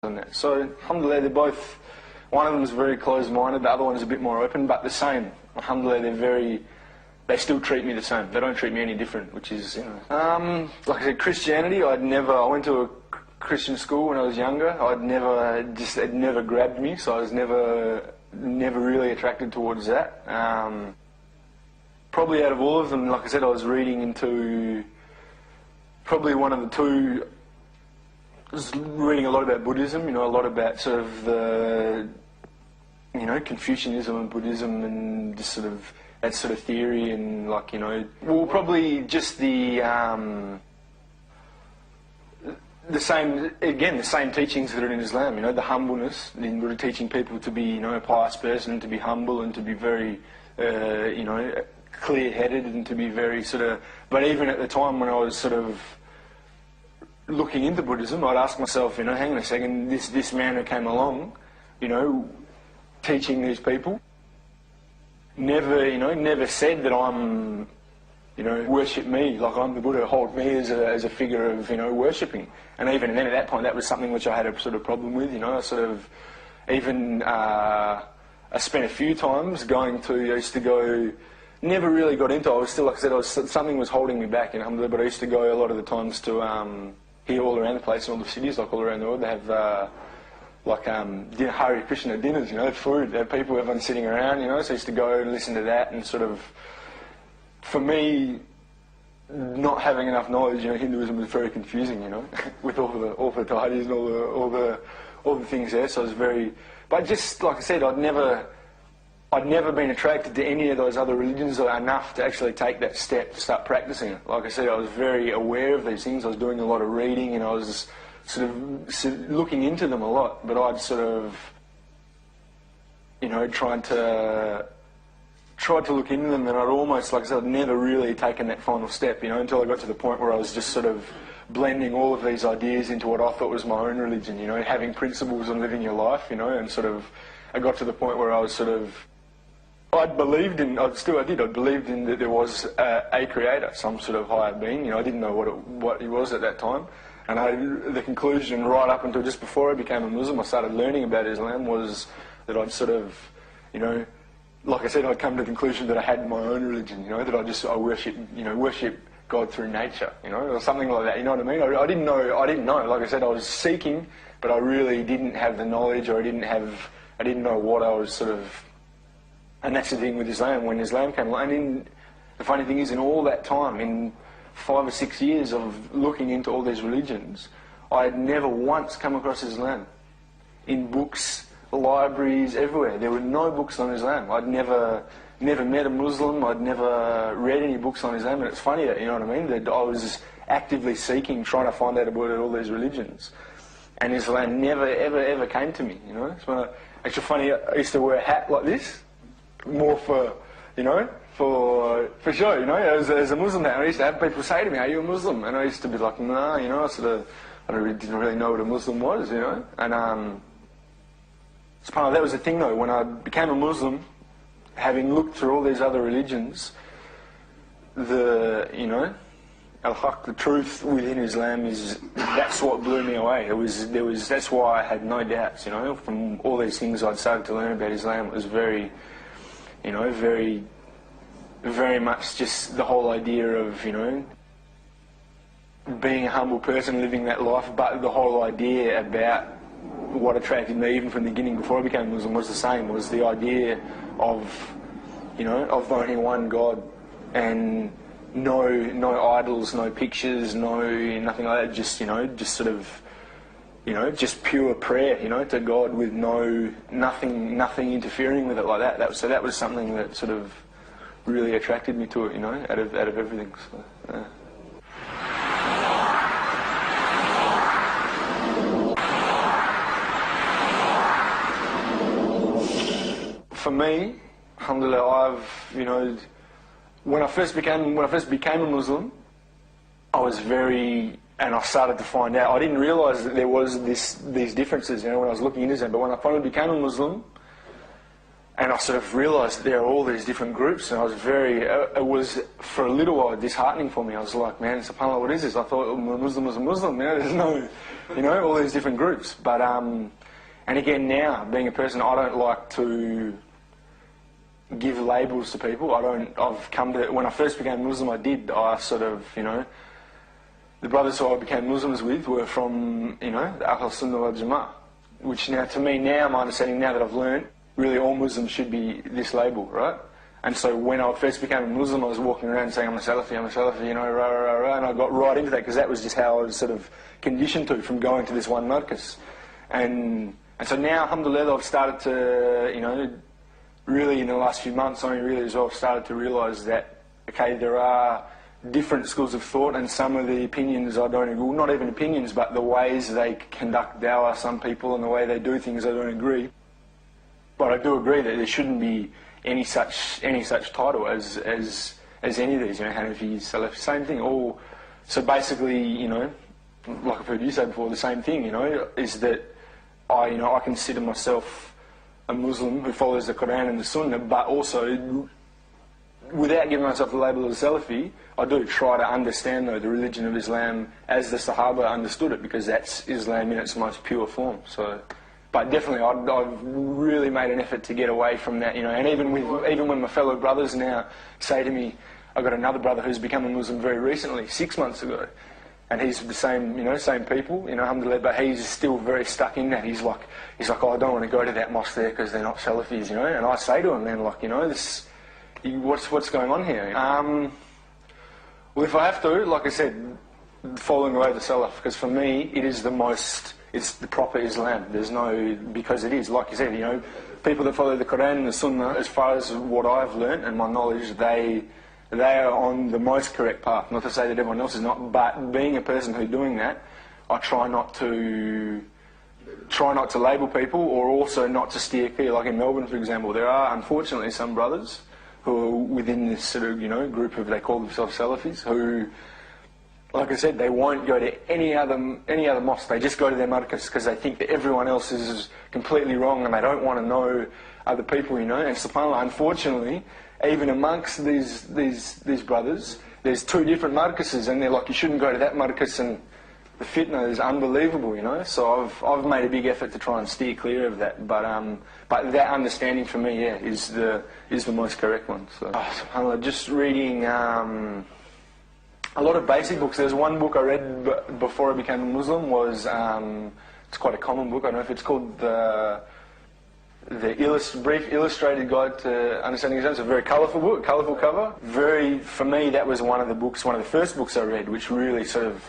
and that. So, alhamdulillah, they're both, one of them is very closed-minded, the other one is a bit more open, but the same. Alhamdulillah, they still treat me the same. They don't treat me any different, which is, like I said, Christianity, I went to a Christian school when I was younger. It never grabbed me, so I was never really attracted towards that. Probably out of all of them, like I said, I was reading into probably one of the two. I was reading a lot about Buddhism, a lot about sort of the, Confucianism and Buddhism and just sort of that sort of theory and probably just the same teachings that are in Islam, the humbleness, in Buddha teaching people to be, a pious person and to be humble and to be very, clear-headed and to be very sort of, but even at the time when I was sort of looking into Buddhism, I'd ask myself, hang on a second, this man who came along, teaching these people, never said that I'm, worship me, like I'm the Buddha, hold me as a figure of, worshipping. And even then at that point, that was something which I had a sort of problem with, I sort of, even, I spent a few times I used to go, never really got into it. I was still, like I said, something was holding me back, but I used to go a lot of the times to, here all around the place, in all the cities, like all around the world, they have, Hare Krishna dinners, food, they have people, everyone sitting around, so I used to go and listen to that and sort of, for me, not having enough knowledge, Hinduism was very confusing, with all the deities and all the things there, so I was very, but just, like I said, I'd never been attracted to any of those other religions enough to actually take that step to start practicing it. Like I said, I was very aware of these things. I was doing a lot of reading and I was sort of looking into them a lot. But I'd sort of, tried to look into them, and I'd almost, like I said, I'd never really taken that final step, until I got to the point where I was just sort of blending all of these ideas into what I thought was my own religion, having principles and living your life, and sort of, I got to the point where I was sort of, I believed in that there was a creator, some sort of higher being. I didn't know what he was at that time. And the conclusion right up until just before I became a Muslim, I started learning about Islam, was that I'd sort of, like I said, I'd come to the conclusion that I had my own religion, that I worship God through nature, or something like that, you know what I mean? I didn't know, like I said, I was seeking, but I really didn't have the knowledge, or I didn't know what I was sort of. And that's the thing with Islam. When Islam came along, and the funny thing is, in all that time, in 5 or 6 years of looking into all these religions, I had never once come across Islam. In books, libraries, everywhere. There were no books on Islam. I'd never met a Muslim. I'd never read any books on Islam. And it's funny that, that I was actively seeking, trying to find out about all these religions. And Islam never, ever came to me, It's actually funny, I used to wear a hat like this. More for, for sure, as a Muslim now, I used to have people say to me, are you a Muslim? And I used to be like, nah, I didn't really know what a Muslim was, And it's part of that was the thing though, when I became a Muslim, having looked through all these other religions, al-Haq, the truth within Islam that's what blew me away. That's why I had no doubts, from all these things I'd started to learn about Islam. It was very, very, very much just the whole idea of, being a humble person, living that life, but the whole idea about what attracted me even from the beginning before I became Muslim was the same, was the idea of, of only one God and no idols, no pictures, nothing like that, just, just sort of, just pure prayer, to God with nothing interfering with it like that. So that was something that sort of really attracted me to it, out of everything. So, yeah. For me, alhamdulillah, when I first became a Muslim, I was and I started to find out. I didn't realise that there was these differences, when I was looking into Islam. But when I finally became a Muslim, And I sort of realised there are all these different groups, and I was it was for a little while disheartening for me. I was like, man, subhanAllah, what is this? I thought a Muslim was a Muslim, there's no, all these different groups. But, and again now, being a person, I don't like to give labels to people. When I first became Muslim, I sort of, the brothers who I became Muslims with were from, the Ahl Sunnah wal Jama'ah, which now, to me now, my understanding now that I've learned, really all Muslims should be this label, right? And so when I first became a Muslim, I was walking around saying, I'm a Salafi, rah, rah, rah, and I got right into that because that was just how I was sort of conditioned to from going to this one markaz. And so now, alhamdulillah, I've started to, really in the last few months, only really as well, started to realise that, okay, there are different schools of thought, and some of the opinions I don't agree, well, not even opinions, but the ways they conduct dawah, some people, and the way they do things I don't agree. But I do agree that there shouldn't be any such title as any of these, Hanafi, Salafi, same thing. So basically, like I've heard you say before, the same thing, is that I consider myself a Muslim who follows the Quran and the Sunnah, but also, without giving myself the label of a Salafi, I do try to understand the religion of Islam as the Sahaba understood it, because that's Islam in its most pure form. So. But definitely, I've really made an effort to get away from that, and even when my fellow brothers now say to me, I've got another brother who's become a Muslim very recently, 6 months ago, and he's the same, same people, alhamdulillah, but he's still very stuck in that. He's like, oh, I don't want to go to that mosque there because they're not Salafis, and I say to him, man, like, what's going on here? Well, if I have to, like I said, following the way of the Salaf, because for me, it is it's the proper Islam. Because it is, like you said, people that follow the Quran and the Sunnah, as far as what I've learnt and my knowledge, they are on the most correct path. Not to say that everyone else is not, but being a person who's doing that, I try not to label people, or also not to steer clear. Like in Melbourne, for example, there are unfortunately some brothers who are within this sort of, group of, they call themselves Salafis, who, like I said, they won't go to any other mosque. They just go to their markaz because they think that everyone else is completely wrong, and they don't want to know other people, And subhanAllah, unfortunately, even amongst these brothers, there's two different markazes, and they're like, you shouldn't go to that markaz, and the fitna is unbelievable, So I've made a big effort to try and steer clear of that, but that understanding for me, is the most correct one. So subhanAllah, just reading. A lot of basic books. There's one book I read before I became a Muslim, it's quite a common book, I don't know if it's called the Brief Illustrated Guide to Understanding Islam. It's a very colourful book, colourful cover. For me, that was one of the first books I read, which really sort of